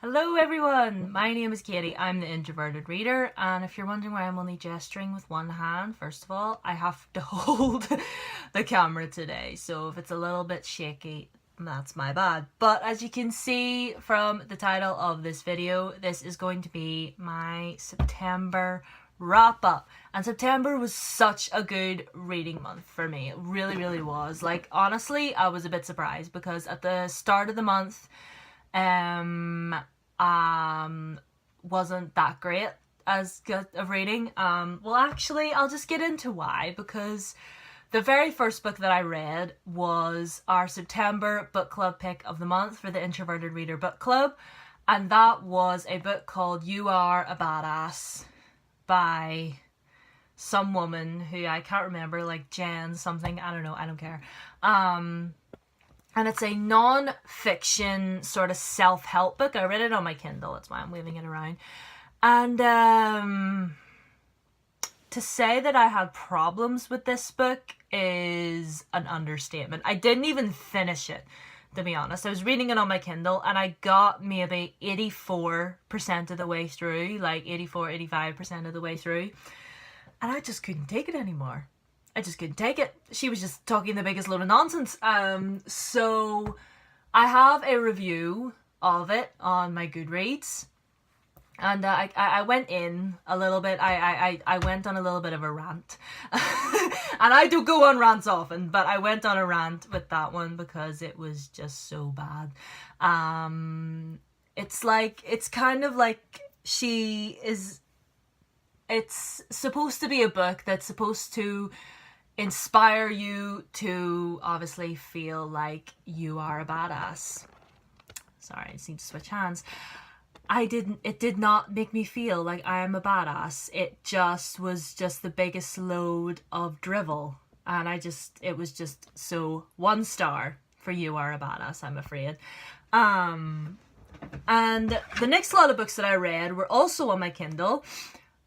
Hello everyone, my name is Katie, I'm the Introverted Reader, and if you're wondering why I'm only gesturing with one hand, first of all, I have to hold the camera today, so if it's a little bit shaky, that's my bad. But as you can see from the title of this video, this is going to be my September wrap up. And September was such a good reading month for me. It really was. Like, honestly, I was a bit surprised because at the start of the month, wasn't that great as good of reading. Well, actually, I'll just get into why, because the very first book that I read was our September book club pick of the month for the Introverted Reader book club, and that was a book called You Are a Badass by some woman who I can't remember, like Jen something, I don't know, I don't care. And it's a non-fiction sort of self-help book. I read it on my Kindle, that's why I'm waving it around. And to say that I had problems with this book is an understatement. I didn't even finish it, to be honest. I was reading it on my Kindle and I got maybe 84% of the way through, like 85% of the way through. And I just couldn't take it anymore. I just couldn't take it. She was just talking the biggest load of nonsense. So I have a review of it on my Goodreads. And I went in a little bit. I went on a little bit of a rant. And I do go on rants often, but I went on a rant with that one because it was just so bad. It's kind of like it's supposed to be a book that's supposed to inspire you to obviously feel like you are a badass. Sorry, I just need to switch hands. It did not make me feel like I am a badass. It was just the biggest load of drivel. And it was just so 1 star for You Are a Badass, I'm afraid. And the next lot of books that I read were also on my Kindle.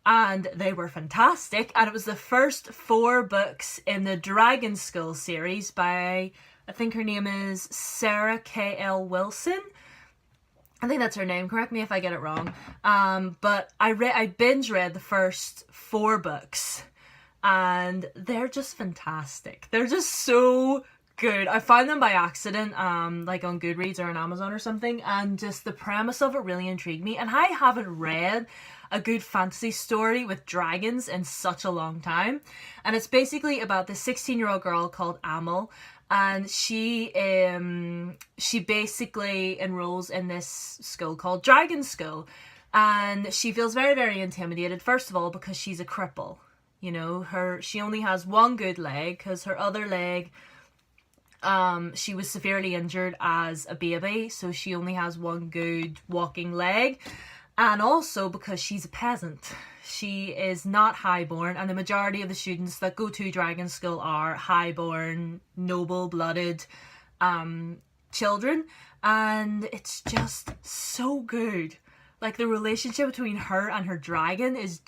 And they were fantastic. And it was the first 4 books in the Dragon Skull series by, I think her name is Sarah K.L. Wilson. I think that's her name. Correct me if I get it wrong. But I binge read the first 4 books. And they're just fantastic. They're just so good. I found them by accident, like on Goodreads or on Amazon or something. And just the premise of it really intrigued me. And I haven't read a good fantasy story with dragons in such a long time. And it's basically about this 16-year-old girl called Amal, and she basically enrolls in this school called Dragon School, and she feels very intimidated, first of all because she's a cripple. You know, she only has one good leg because her other leg, she was severely injured as a baby, so she only has one good walking leg. And also because she's a peasant. She is not highborn, and the majority of the students that go to Dragon School are highborn, noble-blooded children. And it's just so good. Like, the relationship between her and her dragon is...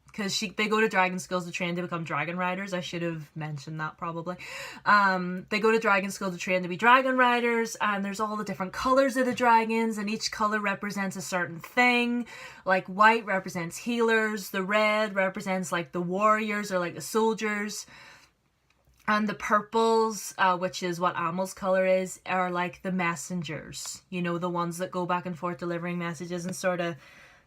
because they go to dragon schools to train to become dragon riders. I should have mentioned that probably. They go to dragon school to train to be dragon riders, and there's all the different colors of the dragons, and each color represents a certain thing. Like, white represents healers, the red represents like the warriors or like the soldiers, and the purples, which is what Amal's color is, are like the messengers. You know, the ones that go back and forth delivering messages and sort of...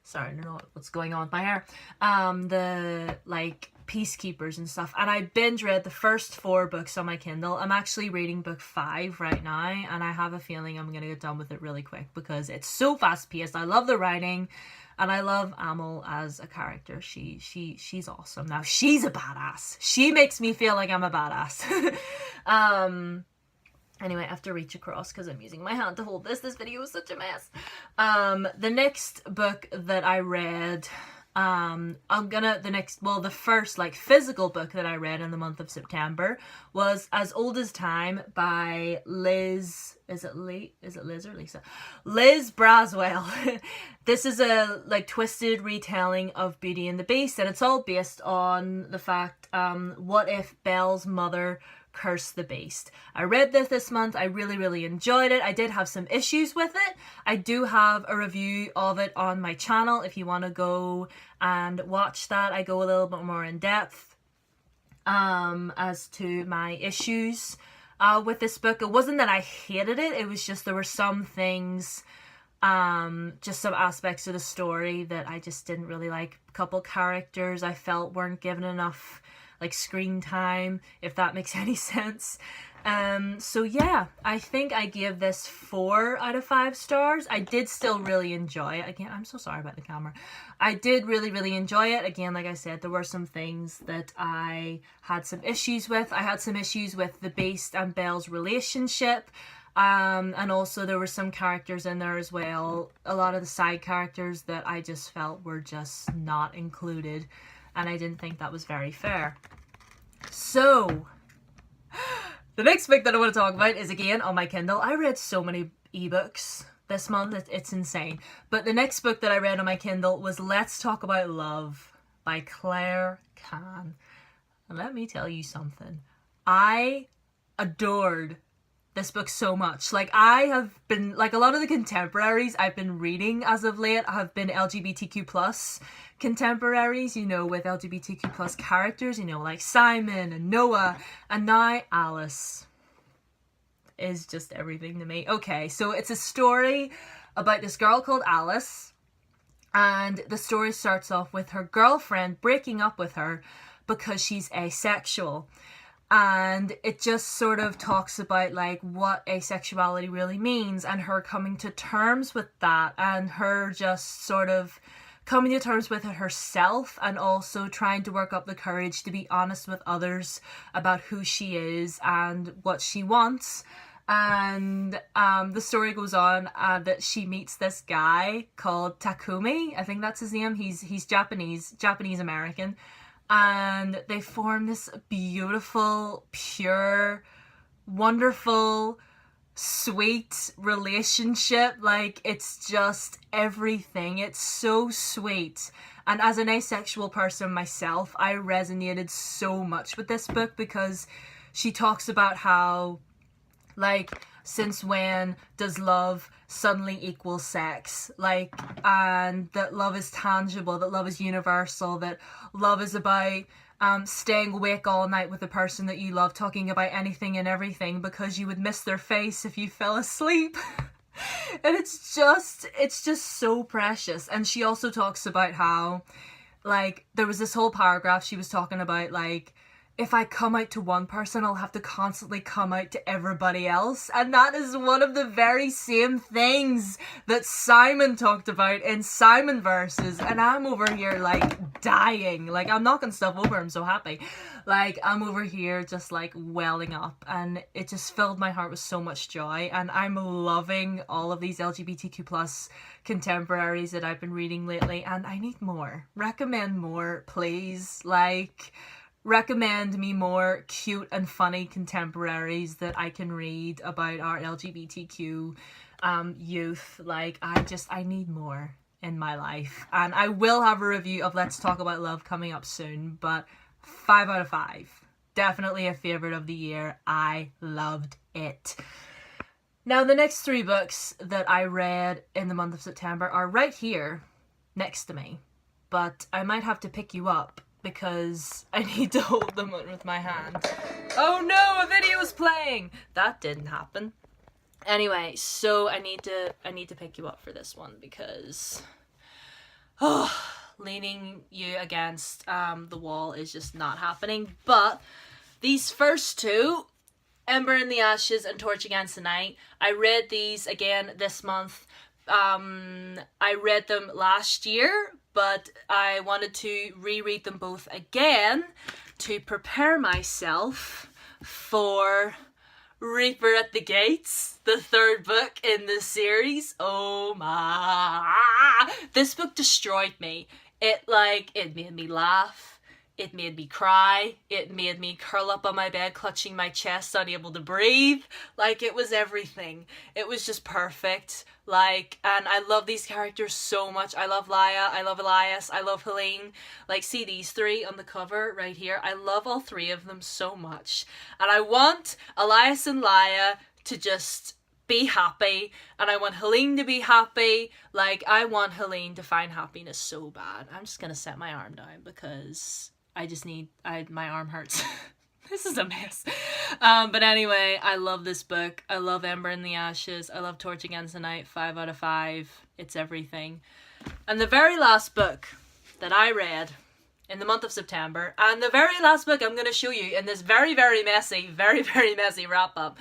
Sorry, I don't know what's going on with my hair. The, like, peacekeepers and stuff. And I binge read the first 4 books on my Kindle. I'm actually reading book 5 right now, and I have a feeling I'm going to get done with it really quick because it's so fast-paced. I love the writing, and I love Amal as a character. She's awesome. Now, she's a badass. She makes me feel like I'm a badass. Anyway, I have to reach across because I'm using my hand to hold this. This video is such a mess. The next book that I read, the first like physical book that I read in the month of September was As Old as Time by Liz. Is it Liz or Lisa? Liz Braswell. This is a like twisted retelling of Beauty and the Beast, and it's all based on the fact, what if Belle's mother Curse the Beast. I read this month. I really enjoyed it. I did have some issues with it. I do have a review of it on my channel if you want to go and watch that. I go a little bit more in depth as to my issues with this book. It wasn't that I hated it. It was just there were some things, just some aspects of the story that I just didn't really like. A couple characters I felt weren't given enough like screen time, if that makes any sense. So yeah, I think I gave this 4 out of 5 stars. I did still really enjoy it. Again, I'm so sorry about the camera. I did really enjoy it. Again, like I said, there were some things that I had some issues with. I had some issues with the Beast and Belle's relationship. And also there were some characters in there as well, a lot of the side characters that I just felt were just not included, and I didn't think that was very fair. So, the next book that I want to talk about is again on my Kindle. I read so many ebooks this month, it's insane. But the next book that I read on my Kindle was Let's Talk About Love by Claire Kann. And let me tell you something. I adored this book so much. Like, I have been, like, a lot of the contemporaries I've been reading as of late have been LGBTQ plus contemporaries, you know, with LGBTQ plus characters, you know, like Simon and Noah, and now Alice is just everything to me. Okay, so it's a story about this girl called Alice, and the story starts off with her girlfriend breaking up with her because she's asexual. And it just sort of talks about like what asexuality really means, and her coming to terms with that, and her just sort of coming to terms with it herself, and also trying to work up the courage to be honest with others about who she is and what she wants. And the story goes on that she meets this guy called Takumi. I think that's his name. He's Japanese American. And they form this beautiful, pure, wonderful, sweet relationship. Like, it's just everything. It's so sweet. And as an asexual person myself, I resonated so much with this book, because she talks about how, like, since when does love suddenly equal sex? Like, and that love is tangible, that love is universal, that love is about staying awake all night with the person that you love, talking about anything and everything because you would miss their face if you fell asleep. And it's just so precious. And she also talks about how, like, there was this whole paragraph she was talking about, like, if I come out to one person, I'll have to constantly come out to everybody else. And that is one of the very same things that Simon talked about in Simon Verses. And I'm over here, like, dying. Like, I'm knocking stuff over. I'm so happy. Like, I'm over here just, like, welling up. And it just filled my heart with so much joy. And I'm loving all of these LGBTQ plus contemporaries that I've been reading lately. And I need more. Recommend more, please. Like, recommend me more cute and funny contemporaries that I can read about our LGBTQ youth. Like, I need more in my life. And I will have a review of Let's Talk About Love coming up soon, but 5 out of 5. Definitely a favorite of the year. I loved it. Now, the next 3 books that I read in the month of September are right here next to me, but I might have to pick you up because I need to hold them with my hand. Oh no, a video is playing! That didn't happen. Anyway, so I need to pick you up for this one because leaning you against the wall is just not happening. But these first 2, Ember in the Ashes and Torch Against the Night, I read these again this month. I read them last year, but I wanted to reread them both again to prepare myself for Reaper at the Gates, the 3rd book in this series. Oh my! This book destroyed me. It made me laugh. It made me cry. It made me curl up on my bed, clutching my chest, unable to breathe. Like, it was everything. It was just perfect. Like, and I love these characters so much. I love Laia, I love Elias, I love Helene. Like, see these three on the cover right here? I love all three of them so much. And I want Elias and Laia to just be happy, and I want Helene to be happy. Like, I want Helene to find happiness so bad. I'm just gonna set my arm down because I just need, my arm hurts. This is a mess. But anyway, I love this book. I love Ember in the Ashes. I love Torch Against the Night. 5 out of 5. It's everything. And the very last book that I read in the month of September, and the very last book I'm going to show you in this very, very messy wrap up,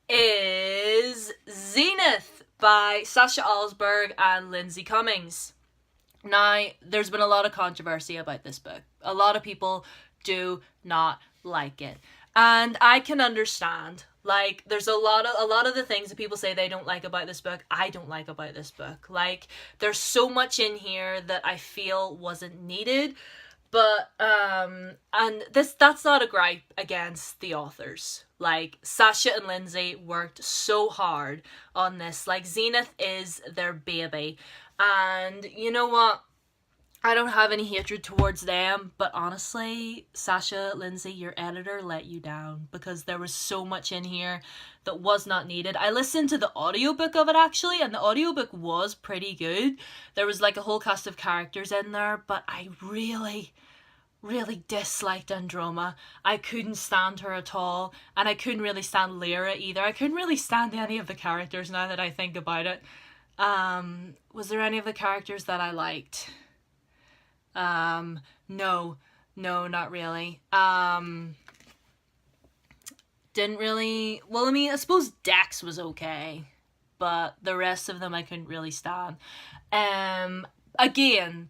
is Zenith by Sasha Alsberg and Lindsay Cummings. Now, there's been a lot of controversy about this book. A lot of people do not like it. And I can understand. Like, there's a lot of the things that people say they don't like about this book, I don't like about this book. Like, there's so much in here that I feel wasn't needed. But, and that's not a gripe against the authors. Like, Sasha and Lindsay worked so hard on this. Like, Zenith is their baby. And you know what? I don't have any hatred towards them, but honestly, Sasha, Lindsay, your editor let you down because there was so much in here that was not needed. I listened to the audiobook of it actually, and the audiobook was pretty good. There was like a whole cast of characters in there, but I really disliked Androma. I couldn't stand her at all, and I couldn't really stand Lyra either. I couldn't really stand any of the characters now that I think about it. Was there any of the characters that I liked? No, not really. Didn't really, well, I mean, I suppose Dex was okay, but the rest of them I couldn't really stand. Again,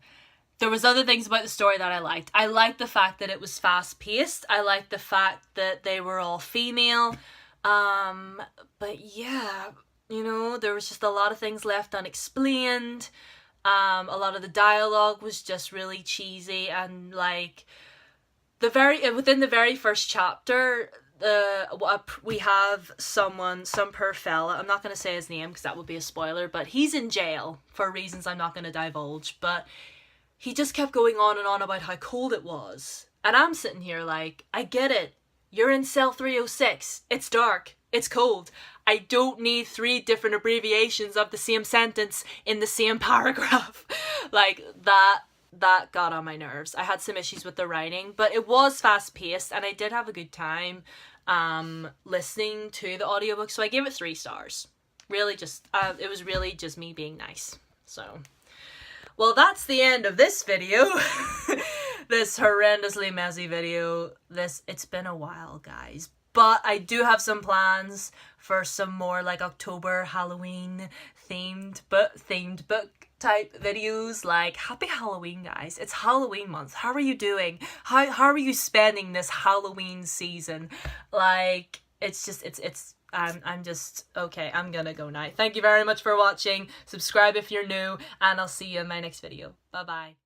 there was other things about the story that I liked. I liked the fact that it was fast-paced. I liked the fact that they were all female. But yeah, you know, there was just a lot of things left unexplained. A lot of the dialogue was just really cheesy, and like within the very first chapter, we have some poor fella. I'm not going to say his name because that would be a spoiler, but he's in jail for reasons I'm not going to divulge. But he just kept going on and on about how cold it was, and I'm sitting here like, I get it. You're in cell 306. It's dark. It's cold. I don't need 3 different abbreviations of the same sentence in the same paragraph. Like, that got on my nerves. I had some issues with the writing, but it was fast-paced, and I did have a good time listening to the audiobook, so I gave it 3 stars. Really just, it was really just me being nice. So, well, that's the end of this video. This horrendously messy video. It's been a while, guys. But I do have some plans for some more like October Halloween themed book type videos. Like, happy Halloween, guys. It's Halloween month. How are you doing? How are you spending this Halloween season? Like, I'm just, okay, I'm gonna go now. Thank you very much for watching. Subscribe if you're new, and I'll see you in my next video. Bye bye.